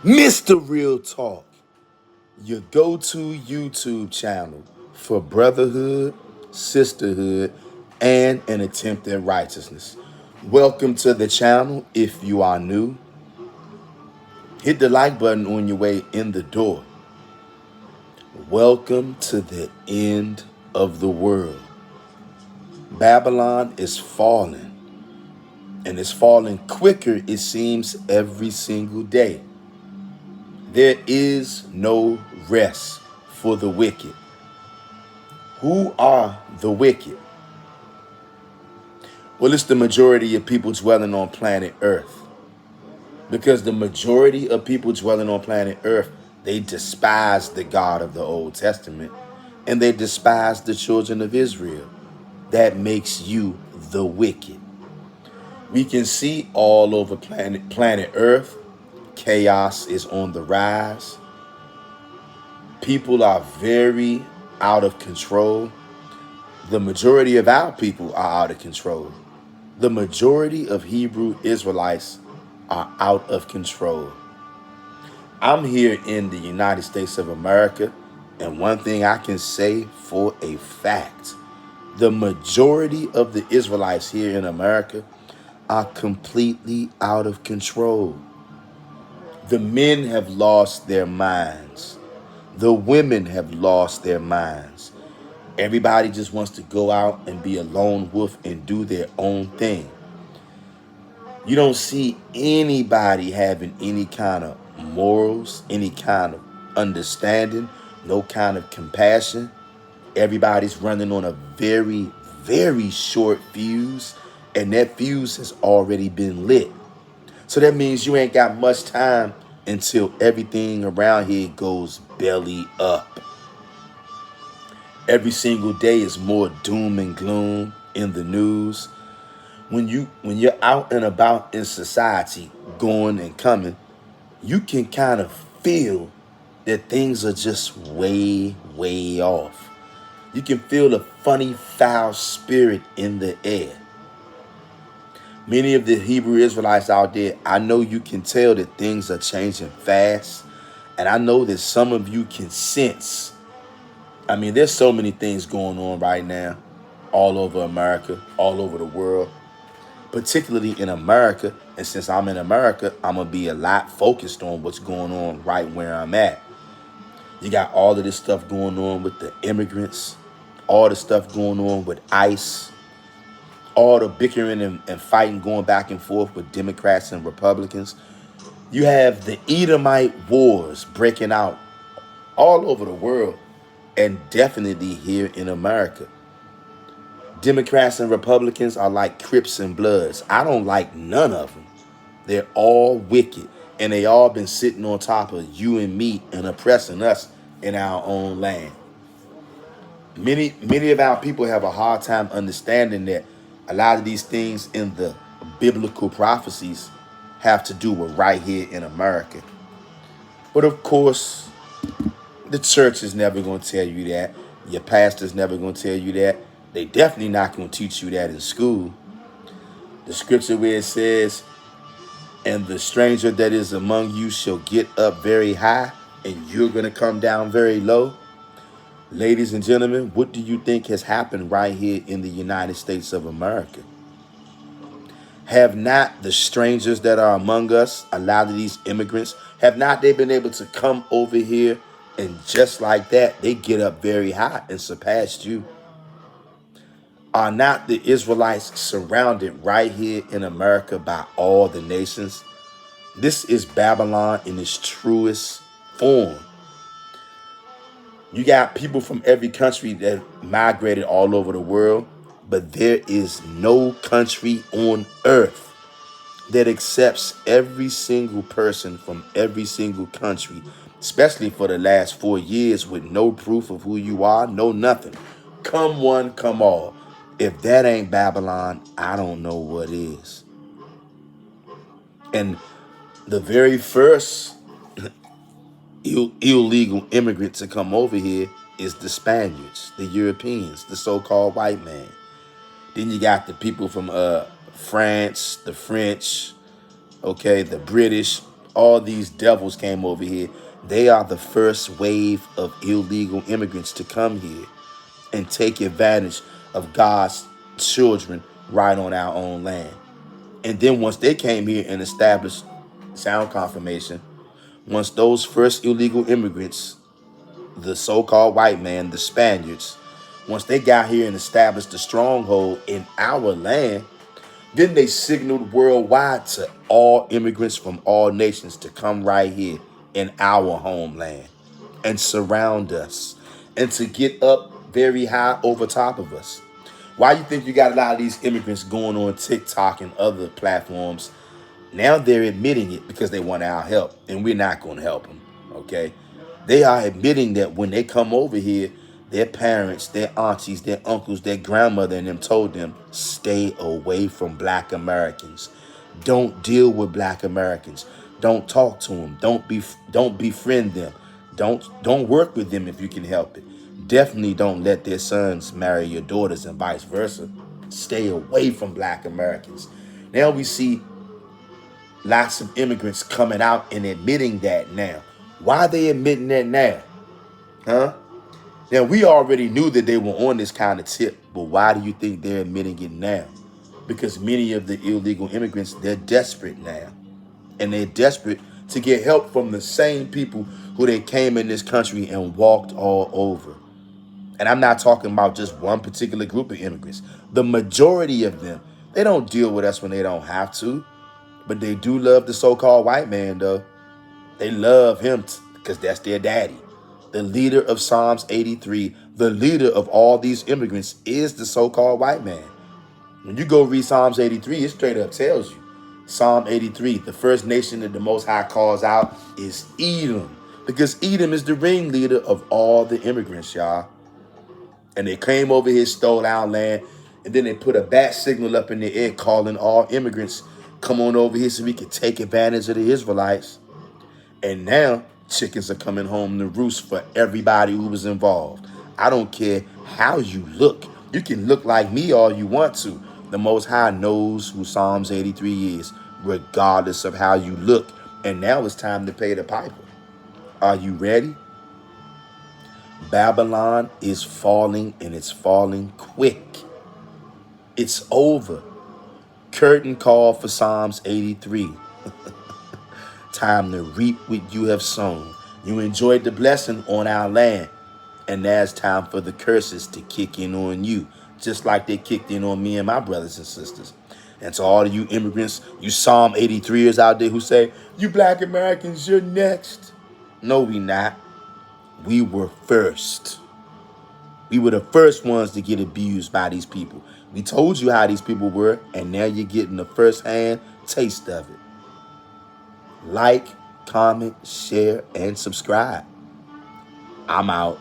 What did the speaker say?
Mr. Real Talk, your go-to YouTube channel for brotherhood, sisterhood, and an attempt at righteousness. Welcome to the channel. If you are new, hit the like button on your way in the door. Welcome to the end of the world. Babylon is falling, and it's falling quicker, it seems, every single day. There is no rest for the wicked. Who are the wicked? Well, it's the majority of people dwelling on planet Earth. Because the majority of people dwelling on planet Earth, they despise the God of the Old Testament, and they despise the children of Israel. That makes you the wicked. We can see all over planet Earth, chaos is on the rise. People are very out of control. The majority of our people are out of control. The majority of Hebrew Israelites are out of control. I'm here in the United States of America, and one thing I can say for a fact, the majority of the Israelites here in America are completely out of control. The men have lost their minds. The women have lost their minds. Everybody just wants to go out and be a lone wolf and do their own thing. You don't see anybody having any kind of morals, any kind of understanding, no kind of compassion. Everybody's running on a very, very short fuse, and that fuse has already been lit. So that means you ain't got much time until everything around here goes belly up. Every single day is more doom and gloom in the news. When you're out and about in society, going and coming, you can kind of feel that things are just way, way off. You can feel the funny, foul spirit in the air. Many of the Hebrew Israelites out there, I know you can tell that things are changing fast. And I know that some of you can sense. I mean, there's so many things going on right now, all over America, all over the world, particularly in America. And since I'm in America, I'm going to be a lot focused on what's going on right where I'm at. You got all of this stuff going on with the immigrants, all the stuff going on with ICE, all the bickering and fighting going back and forth with Democrats and Republicans. You have the Edomite wars breaking out all over the world, and definitely here in America. Democrats and Republicans are like Crips and Bloods. I don't like none of them. They're all wicked, and they all been sitting on top of you and me and oppressing us in our own land. Many of our people have a hard time understanding that a lot of these things in the biblical prophecies have to do with right here in America. But of course, the church is never going to tell you that. Your pastor's never going to tell you that. They definitely not going to teach you that in school. The scripture where it says, and the stranger that is among you shall get up very high, and you're going to come down very low. Ladies and gentlemen, what do you think has happened right here in the United States of America? Have not the strangers that are among us, a lot of these immigrants, have not they been able to come over here, and just like that, they get up very high and surpassed you? Are not the Israelites surrounded right here in America by all the nations? This is Babylon in its truest form. You got people from every country that migrated all over the world, but there is no country on earth that accepts every single person from every single country, especially for the last 4 years, with no proof of who you are, no nothing. Come one, come all. If that ain't Babylon, I don't know what is. And the very first illegal immigrant to come over here is the Spaniards, the Europeans, the so-called white man. Then you got the people from France, the French, okay, the British, all these devils came over here. They are the first wave of illegal immigrants to come here and take advantage of God's children right on our own land. And then once they came here and established sound confirmation, once those first illegal immigrants, the so-called white man, the Spaniards, once they got here and established a stronghold in our land, then they signaled worldwide to all immigrants from all nations to come right here in our homeland and surround us and to get up very high over top of us. Why you think you got a lot of these immigrants going on TikTok and other platforms? Now they're admitting it because they want our help, and we're not going to help them, okay? They are admitting that when they come over here, their parents, their aunties, their uncles, their grandmother and them told them, stay away from black Americans. Don't deal with black Americans. Don't talk to them. Don't befriend them. Don't work with them if you can help it. Definitely don't let their sons marry your daughters and vice versa. Stay away from black Americans. Now we see lots of immigrants coming out and admitting that now. Why are they admitting that now? Huh? Now, we already knew that they were on this kind of tip, but why do you think they're admitting it now? Because many of the illegal immigrants, they're desperate now. And they're desperate to get help from the same people who they came in this country and walked all over. And I'm not talking about just one particular group of immigrants. The majority of them, they don't deal with us when they don't have to. But they do love the so-called white man, though. They love him because that's their daddy. The leader of Psalms 83, the leader of all these immigrants is the so-called white man. When you go read Psalms 83, it straight up tells you. Psalm 83, the first nation that the Most High calls out is Edom. Because Edom is the ringleader of all the immigrants, y'all. And they came over here, stole our land, and then they put a bat signal up in the air calling all immigrants, come on over here so we can take advantage of the Israelites. And now chickens are coming home to roost for everybody who was involved. I don't care how you look. You can look like me all you want to. The Most High knows who Psalms 83 is, regardless of how you look. And now it's time to pay the piper. Are you ready? Babylon is falling, and it's falling quick. It's over. Curtain call for Psalms 83. Time to reap what you have sown. You enjoyed the blessing on our land, and now it's time for the curses to kick in on you, just like they kicked in on me and my brothers and sisters. And to all of you immigrants, you Psalm 83ers out there who say, you black Americans, you're next. No, we not. We were first. We were the first ones to get abused by these people. We told you how these people were, and now you're getting the first-hand taste of it. Like, comment, share, and subscribe. I'm out.